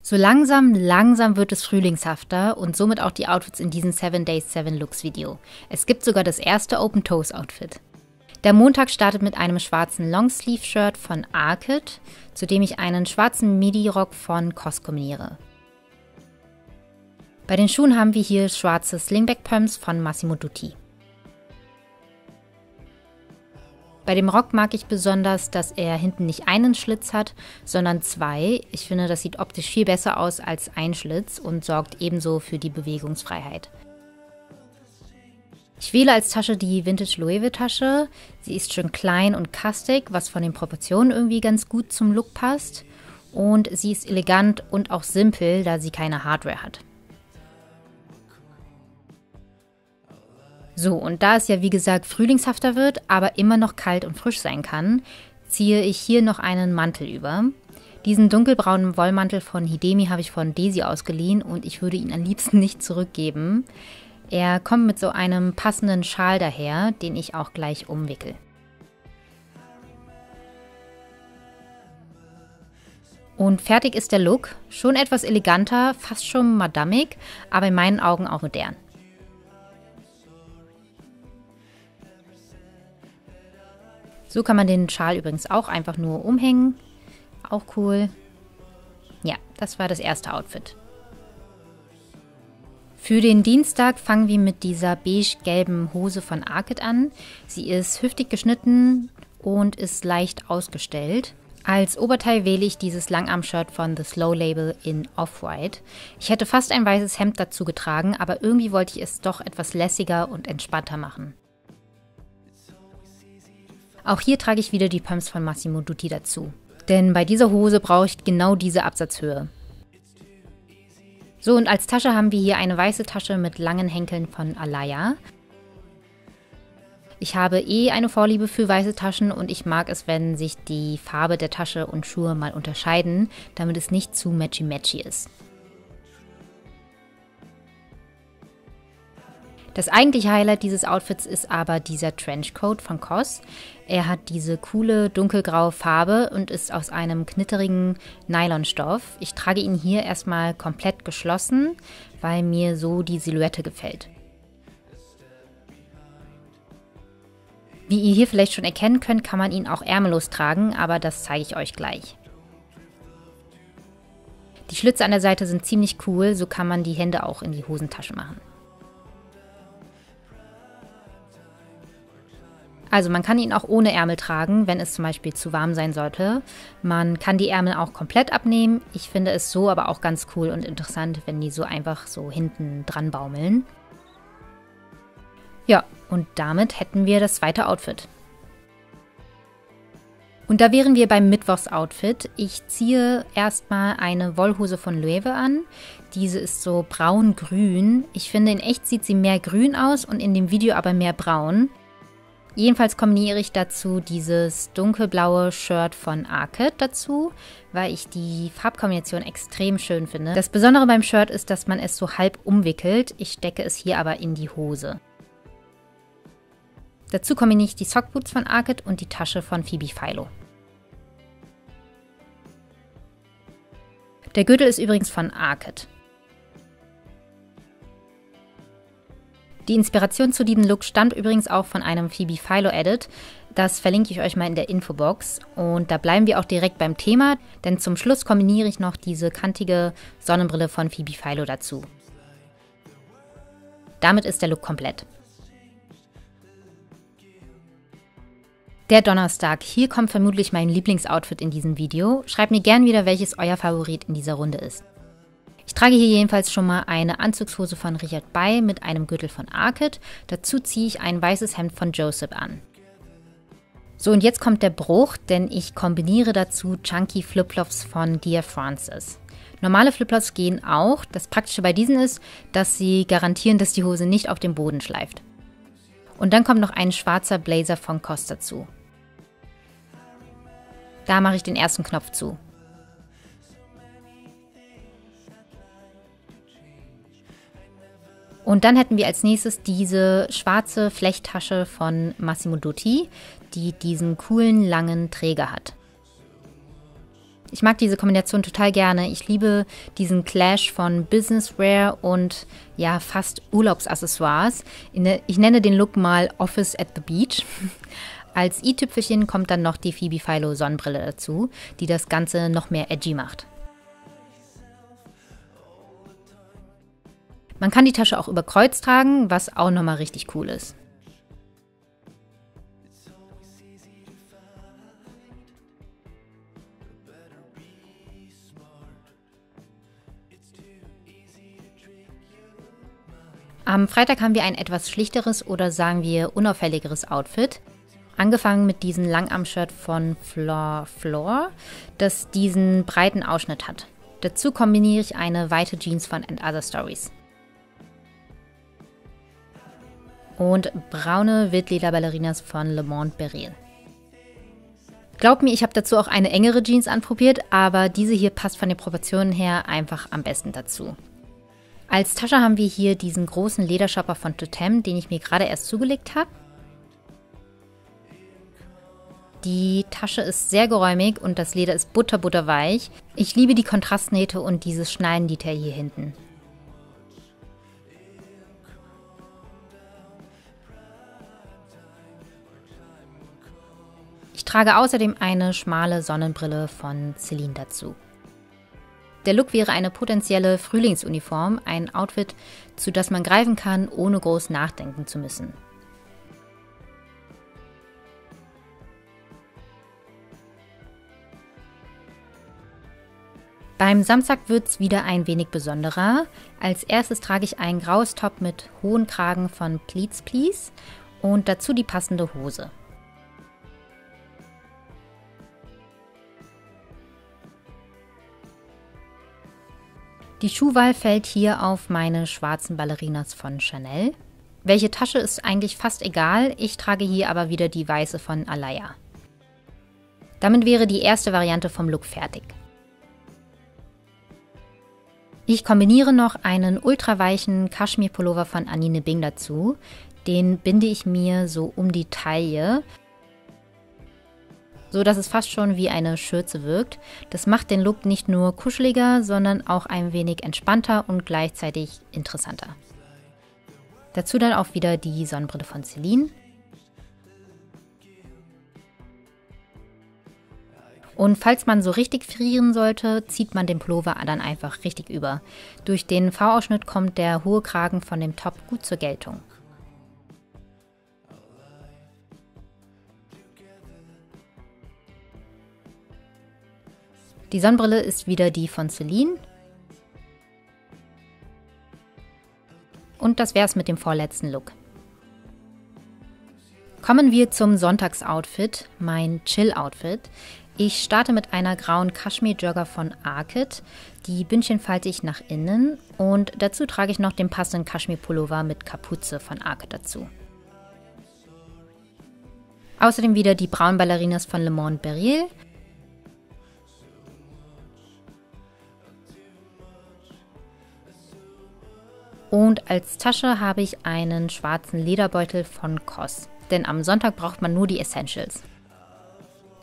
So langsam wird es frühlingshafter und somit auch die Outfits in diesem 7 Days 7 Looks Video. Es gibt sogar das erste Open Toes Outfit. Der Montag startet mit einem schwarzen Longsleeve-Shirt von Arket, zu dem ich einen schwarzen Midi-Rock von COS kombiniere. Bei den Schuhen haben wir hier schwarze Slingback-Pumps von Massimo Dutti. Bei dem Rock mag ich besonders, dass er hinten nicht einen Schlitz hat, sondern zwei. Ich finde, das sieht optisch viel besser aus als ein Schlitz und sorgt ebenso für die Bewegungsfreiheit. Ich wähle als Tasche die Vintage Loewe Tasche. Sie ist schön klein und kastig, was von den Proportionen irgendwie ganz gut zum Look passt. Und sie ist elegant und auch simpel, da sie keine Hardware hat. So, und da es ja wie gesagt frühlingshafter wird, aber immer noch kalt und frisch sein kann, ziehe ich hier noch einen Mantel über. Diesen dunkelbraunen Wollmantel von Hidemi habe ich von Desi ausgeliehen und ich würde ihn am liebsten nicht zurückgeben. Er kommt mit so einem passenden Schal daher, den ich auch gleich umwickel. Und fertig ist der Look. Schon etwas eleganter, fast schon madamig, aber in meinen Augen auch modern. So kann man den Schal übrigens auch einfach nur umhängen. Auch cool. Ja, das war das erste Outfit. Für den Dienstag fangen wir mit dieser beige-gelben Hose von Arket an. Sie ist hüftig geschnitten und ist leicht ausgestellt. Als Oberteil wähle ich dieses Langarm-Shirt von The Slow Label in Off-White. Ich hätte fast ein weißes Hemd dazu getragen, aber irgendwie wollte ich es doch etwas lässiger und entspannter machen. Auch hier trage ich wieder die Pumps von Massimo Dutti dazu. Denn bei dieser Hose brauche ich genau diese Absatzhöhe. So, und als Tasche haben wir hier eine weiße Tasche mit langen Henkeln von Alaya. Ich habe eine Vorliebe für weiße Taschen und ich mag es, wenn sich die Farbe der Tasche und Schuhe mal unterscheiden, damit es nicht zu matchy-matchy ist. Das eigentliche Highlight dieses Outfits ist aber dieser Trenchcoat von COS. Er hat diese coole dunkelgraue Farbe und ist aus einem knitterigen Nylonstoff. Ich trage ihn hier erstmal komplett geschlossen, weil mir so die Silhouette gefällt. Wie ihr hier vielleicht schon erkennen könnt, kann man ihn auch ärmellos tragen, aber das zeige ich euch gleich. Die Schlitze an der Seite sind ziemlich cool, so kann man die Hände auch in die Hosentasche machen. Also man kann ihn auch ohne Ärmel tragen, wenn es zum Beispiel zu warm sein sollte. Man kann die Ärmel auch komplett abnehmen. Ich finde es so aber auch ganz cool und interessant, wenn die so einfach so hinten dran baumeln. Ja, und damit hätten wir das zweite Outfit. Und da wären wir beim Mittwochs-Outfit. Ich ziehe erstmal eine Wollhose von Loewe an. Diese ist so braun-grün. Ich finde, in echt sieht sie mehr grün aus und in dem Video aber mehr braun. Jedenfalls kombiniere ich dazu dieses dunkelblaue Shirt von Arket dazu, weil ich die Farbkombination extrem schön finde. Das Besondere beim Shirt ist, dass man es so halb umwickelt. Ich stecke es hier aber in die Hose. Dazu kombiniere ich die Sockboots von Arket und die Tasche von Phoebe Philo. Der Gürtel ist übrigens von Arket. Die Inspiration zu diesem Look stammt übrigens auch von einem Phoebe Philo Edit. Das verlinke ich euch mal in der Infobox. Und da bleiben wir auch direkt beim Thema, denn zum Schluss kombiniere ich noch diese kantige Sonnenbrille von Phoebe Philo dazu. Damit ist der Look komplett. Der Donnerstag. Hier kommt vermutlich mein Lieblingsoutfit in diesem Video. Schreibt mir gern wieder, welches euer Favorit in dieser Runde ist. Ich trage hier jedenfalls schon mal eine Anzugshose von Richard Bay mit einem Gürtel von Arket. Dazu ziehe ich ein weißes Hemd von Joseph an. So, und jetzt kommt der Bruch, denn ich kombiniere dazu chunky Flipflops von Dear Francis. Normale Flipflops gehen auch. Das Praktische bei diesen ist, dass sie garantieren, dass die Hose nicht auf dem Boden schleift. Und dann kommt noch ein schwarzer Blazer von COS dazu. Da mache ich den ersten Knopf zu. Und dann hätten wir als nächstes diese schwarze Flechttasche von Massimo Dutti, die diesen coolen langen Träger hat. Ich mag diese Kombination total gerne. Ich liebe diesen Clash von Businesswear und ja, fast Urlaubsaccessoires. Ich nenne den Look mal Office at the Beach. Als i-Tüpfelchen kommt dann noch die Phoebe Philo Sonnenbrille dazu, die das Ganze noch mehr edgy macht. Man kann die Tasche auch über Kreuz tragen, was auch nochmal richtig cool ist. Am Freitag haben wir ein etwas schlichteres oder sagen wir unauffälligeres Outfit. Angefangen mit diesem Langarm-Shirt von Flor, das diesen breiten Ausschnitt hat. Dazu kombiniere ich eine weite Jeans von And Other Stories. Und braune Wildleder-Ballerinas von Le Monde Beril. Glaubt mir, ich habe dazu auch eine engere Jeans anprobiert, aber diese hier passt von den Proportionen her einfach am besten dazu. Als Tasche haben wir hier diesen großen Ledershopper von Totem, den ich mir gerade erst zugelegt habe. Die Tasche ist sehr geräumig und das Leder ist butterweich. Ich liebe die Kontrastnähte und dieses Schneidendetail hier hinten. Ich trage außerdem eine schmale Sonnenbrille von Celine dazu. Der Look wäre eine potenzielle Frühlingsuniform, ein Outfit, zu das man greifen kann, ohne groß nachdenken zu müssen. Beim Samstag wird es wieder ein wenig besonderer. Als erstes trage ich ein graues Top mit hohen Kragen von Pleats Please und dazu die passende Hose. Die Schuhwahl fällt hier auf meine schwarzen Ballerinas von Chanel. Welche Tasche ist eigentlich fast egal, ich trage hier aber wieder die weiße von Alaya. Damit wäre die erste Variante vom Look fertig. Ich kombiniere noch einen ultraweichen Kaschmir-Pullover von Anine Bing dazu. Den binde ich mir so um die Taille, so dass es fast schon wie eine Schürze wirkt. Das macht den Look nicht nur kuscheliger, sondern auch ein wenig entspannter und gleichzeitig interessanter. Dazu dann auch wieder die Sonnenbrille von Celine. Und falls man so richtig frieren sollte, zieht man den Pullover dann einfach richtig über. Durch den V-Ausschnitt kommt der hohe Kragen von dem Top gut zur Geltung. Die Sonnenbrille ist wieder die von Celine. Und das wär's mit dem vorletzten Look. Kommen wir zum Sonntagsoutfit, mein Chill-Outfit. Ich starte mit einer grauen Kaschmir-Jogger von Arket. Die Bündchen falte ich nach innen und dazu trage ich noch den passenden Kaschmir-Pullover mit Kapuze von Arket dazu. Außerdem wieder die braunen Ballerinas von Le Monde Beril. Und als Tasche habe ich einen schwarzen Lederbeutel von COS, denn am Sonntag braucht man nur die Essentials.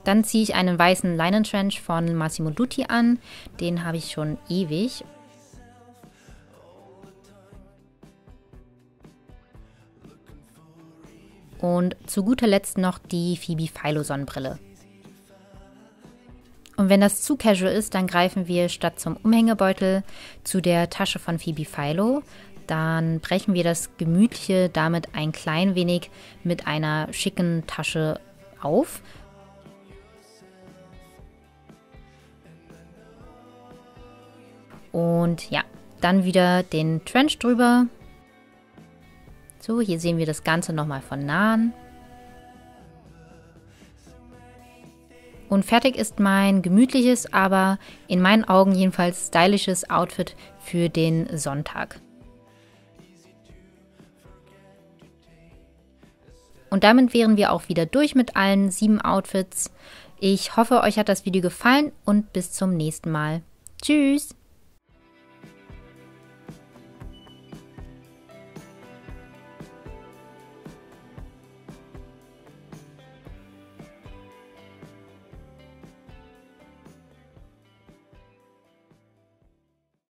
Dann ziehe ich einen weißen Leinentrench von Massimo Dutti an, den habe ich schon ewig. Und zu guter Letzt noch die Phoebe Philo Sonnenbrille. Und wenn das zu casual ist, dann greifen wir statt zum Umhängebeutel zu der Tasche von Phoebe Philo. Dann brechen wir das Gemütliche damit ein klein wenig mit einer schicken Tasche auf. Und ja, dann wieder den Trench drüber. So, hier sehen wir das Ganze nochmal von nahen. Und fertig ist mein gemütliches, aber in meinen Augen jedenfalls stylisches Outfit für den Sonntag. Und damit wären wir auch wieder durch mit allen 7 Outfits. Ich hoffe, euch hat das Video gefallen und bis zum nächsten Mal. Tschüss!